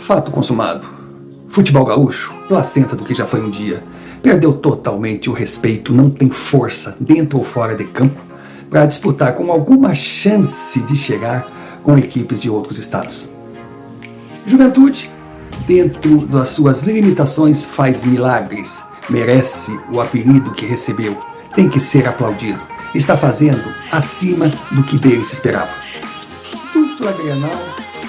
Fato consumado. Futebol gaúcho, placenta do que já foi um dia, perdeu totalmente o respeito, não tem força, dentro ou fora de campo, para disputar com alguma chance de chegar com equipes de outros estados. Juventude, dentro das suas limitações, faz milagres, merece o apelido que recebeu, tem que ser aplaudido, está fazendo acima do que dele se esperava. Dupla Grenal,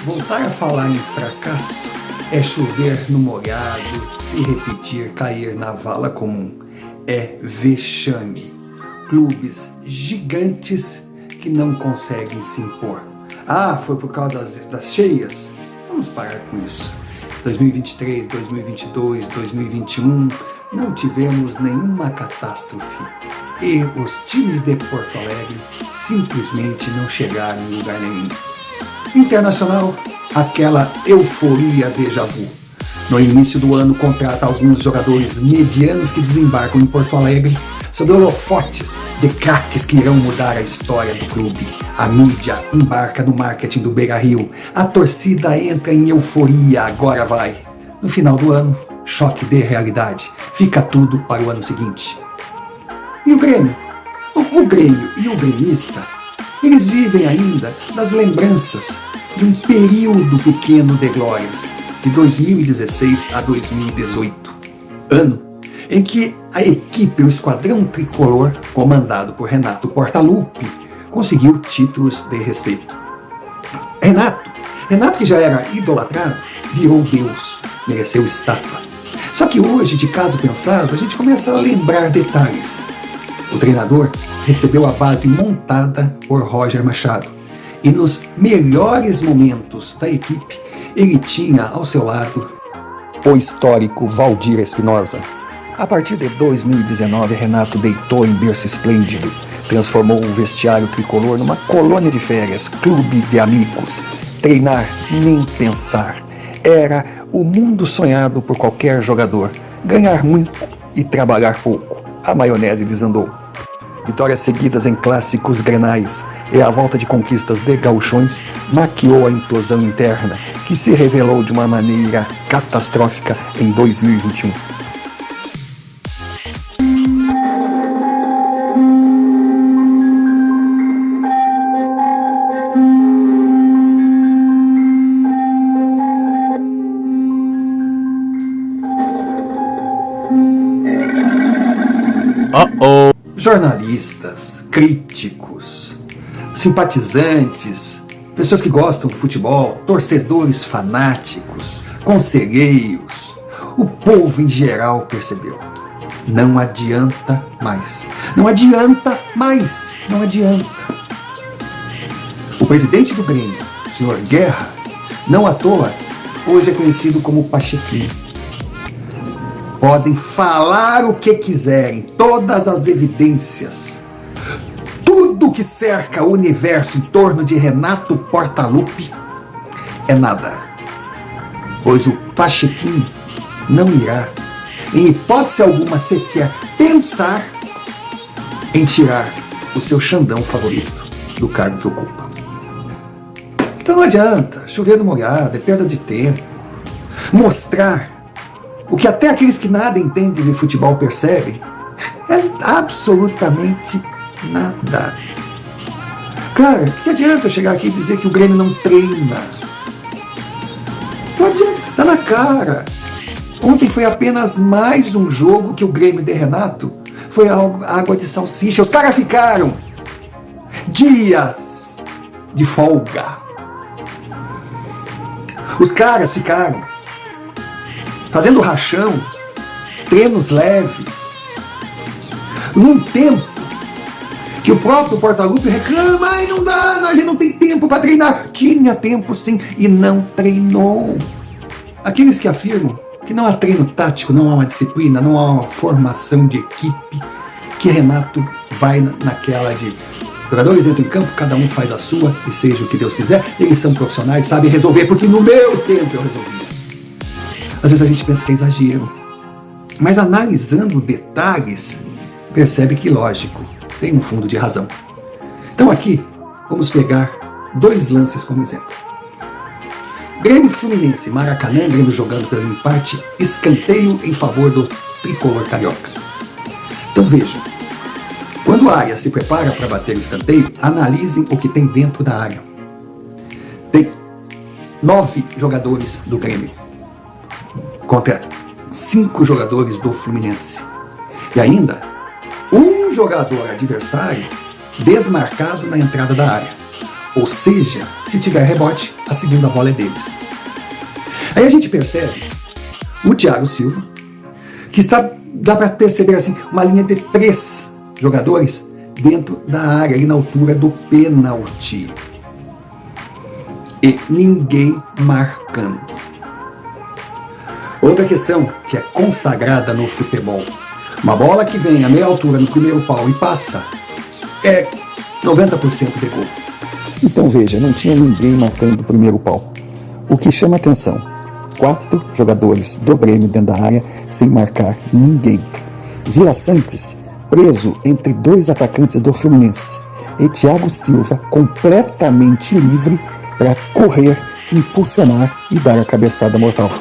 voltar a falar em fracasso é chover no molhado, se repetir, cair na vala comum. É vexame. Clubes gigantes que não conseguem se impor. Ah, foi por causa das cheias? Vamos parar com isso. 2023, 2022, 2021, não tivemos nenhuma catástrofe. E os times de Porto Alegre simplesmente não chegaram em lugar nenhum. Internacional, aquela euforia déjà vu. No início do ano, contrata alguns jogadores medianos que desembarcam em Porto Alegre sob holofotes de craques que irão mudar a história do clube. A mídia embarca no marketing do Beira-Rio. A torcida entra em euforia, agora vai. No final do ano, choque de realidade. Fica tudo para o ano seguinte. E o Grêmio? O Grêmio e o gremista, eles vivem ainda das lembranças de um período pequeno de glórias, de 2016 a 2018, ano em que a equipe, o esquadrão tricolor, comandado por Renato Portaluppi, conseguiu títulos de respeito. Renato que já era idolatrado, virou Deus, mereceu estátua. Só que hoje, de caso pensado, a gente começa a lembrar detalhes. O treinador recebeu a base montada por Roger Machado. E nos melhores momentos da equipe, ele tinha ao seu lado o histórico Valdir Espinosa. A partir de 2019, Renato deitou em berço esplêndido, transformou o vestiário tricolor numa colônia de férias, clube de amigos. Treinar, nem pensar. Era o mundo sonhado por qualquer jogador. Ganhar muito e trabalhar pouco. A maionese desandou. Vitórias seguidas em clássicos grenais e a volta de conquistas de gauchões maquiou a implosão interna, que se revelou de uma maneira catastrófica em 2021. Jornalistas, críticos, simpatizantes, pessoas que gostam do futebol, torcedores fanáticos, conselheiros, o povo em geral percebeu. Não adianta mais. Não adianta mais. Não adianta. O presidente do Grêmio, o senhor Guerra, não à toa, hoje é conhecido como Pachequinho. Podem falar o que quiserem, todas as evidências, tudo que cerca o universo em torno de Renato Portaluppi é nada, pois o Pachequinho não irá, em hipótese alguma, sequer pensar em tirar o seu Xandão favorito do cargo que ocupa. Então não adianta, chover no molhado, é perda de tempo, mostrar o que até aqueles que nada entendem de futebol percebem, é absolutamente nada. Cara, o que adianta eu chegar aqui e dizer que o Grêmio não treina? Não adianta, tá na cara. Ontem foi apenas mais um jogo que o Grêmio de Renato foi água de salsicha. Os caras ficaram dias de folga. Os caras ficaram fazendo rachão, treinos leves, num tempo que o próprio Portaluppi reclama, ai, não dá, a gente não tem tempo para treinar. Tinha tempo sim, e não treinou. Aqueles que afirmam que não há treino tático, não há uma disciplina, não há uma formação de equipe, que Renato vai naquela de jogadores entram em campo, cada um faz a sua, e seja o que Deus quiser, eles são profissionais, sabem resolver, porque no meu tempo eu resolvi. Às vezes a gente pensa que é exagero, mas analisando detalhes, percebe que, lógico, tem um fundo de razão. Então aqui, vamos pegar dois lances como exemplo. Grêmio Fluminense, Maracanã, Grêmio jogando pelo empate, escanteio em favor do tricolor carioca. Então vejam, quando a área se prepara para bater o escanteio, analisem o que tem dentro da área. Tem 9 jogadores do Grêmio contra 5 jogadores do Fluminense. E ainda, um jogador adversário desmarcado na entrada da área. Ou seja, se tiver rebote, a segunda bola é deles. Aí a gente percebe o Thiago Silva, que dá para perceber assim, uma linha de 3 jogadores dentro da área, ali na altura do pênalti. E ninguém marcando. Outra questão que é consagrada no futebol. Uma bola que vem a meia altura no primeiro pau e passa é 90% de gol. Então veja, não tinha ninguém marcando o primeiro pau. O que chama atenção, 4 jogadores do Grêmio dentro da área sem marcar ninguém. Vila Santos preso entre 2 atacantes do Fluminense. E Thiago Silva completamente livre para correr, impulsionar e dar a cabeçada mortal.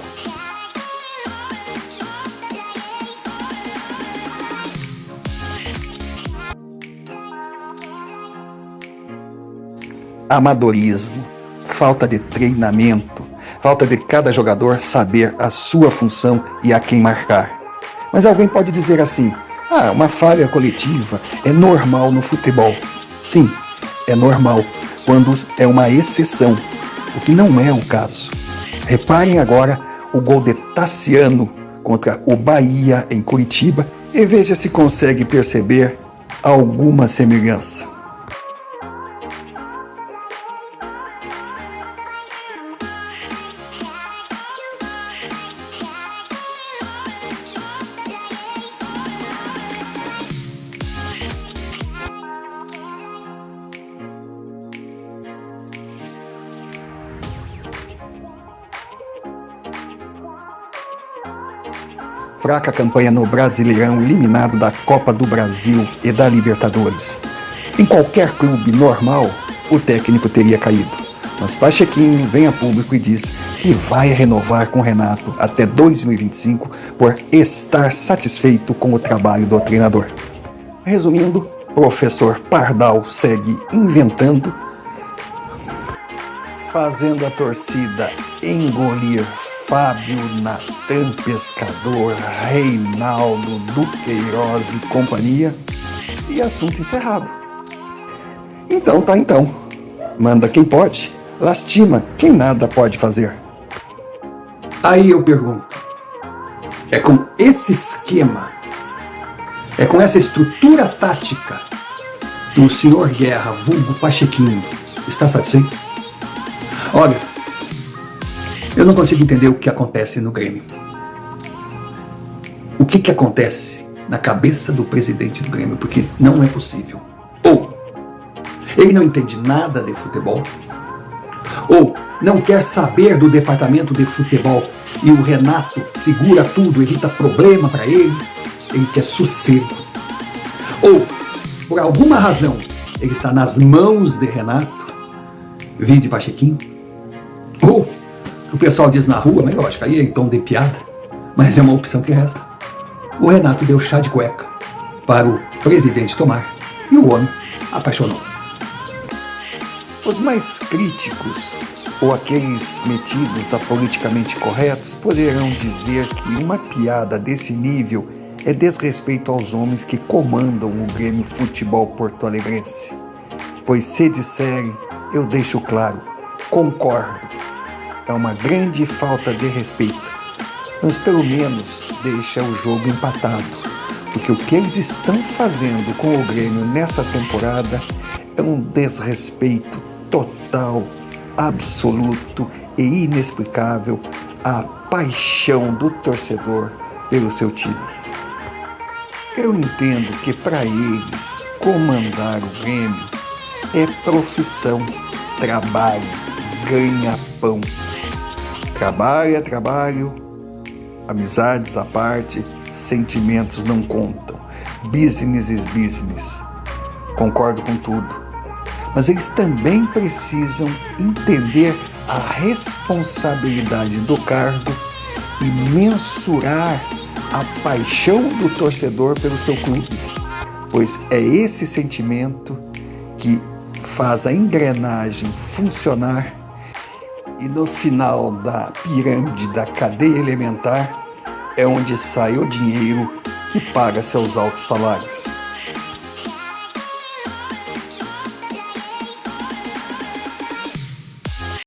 Amadorismo, falta de treinamento, falta de cada jogador saber a sua função e a quem marcar. Mas alguém pode dizer assim, uma falha coletiva é normal no futebol. Sim, é normal quando é uma exceção, o que não é o caso. Reparem agora o gol de Tassiano contra o Bahia em Curitiba e veja se consegue perceber alguma semelhança. Fraca campanha no Brasileirão, eliminado da Copa do Brasil e da Libertadores. Em qualquer clube normal, o técnico teria caído. Mas Pachequinho vem a público e diz que vai renovar com Renato até 2025 por estar satisfeito com o trabalho do treinador. Resumindo, professor Pardal segue inventando, fazendo a torcida engolir Fábio Natan Pescador, Reinaldo Duqueiroz e companhia, e assunto encerrado. Então. Manda quem pode, lastima quem nada pode fazer. Aí eu pergunto, é com esse esquema, é com essa estrutura tática que o senhor Guerra, vulgo Pachequinho, está satisfeito? Olha, eu não consigo entender o que acontece no Grêmio. O que acontece na cabeça do presidente do Grêmio, porque não é possível. Ou ele não entende nada de futebol, ou não quer saber do departamento de futebol e o Renato segura tudo, evita problema para ele quer sossego. Ou, por alguma razão, ele está nas mãos de Renato, vide Pachequinho, ou o pessoal diz na rua, mas lógico, aí é em tom de piada, mas é uma opção que resta. O Renato deu chá de cueca para o presidente tomar e o homem apaixonou. Os mais críticos, ou aqueles metidos a politicamente corretos, poderão dizer que uma piada desse nível é desrespeito aos homens que comandam o Grêmio Futebol Porto-Alegrense. Pois se disserem, eu deixo claro, concordo. É uma grande falta de respeito, mas pelo menos deixa o jogo empatado, porque o que eles estão fazendo com o Grêmio nessa temporada é um desrespeito total, absoluto e inexplicável à paixão do torcedor pelo seu time. Eu entendo que para eles comandar o Grêmio é profissão, trabalho, ganha-pão. Trabalho é trabalho, amizades à parte, sentimentos não contam. Business is business. Concordo com tudo. Mas eles também precisam entender a responsabilidade do cargo e mensurar a paixão do torcedor pelo seu clube, pois é esse sentimento que faz a engrenagem funcionar e no final da pirâmide da cadeia elementar é onde sai o dinheiro que paga seus altos salários.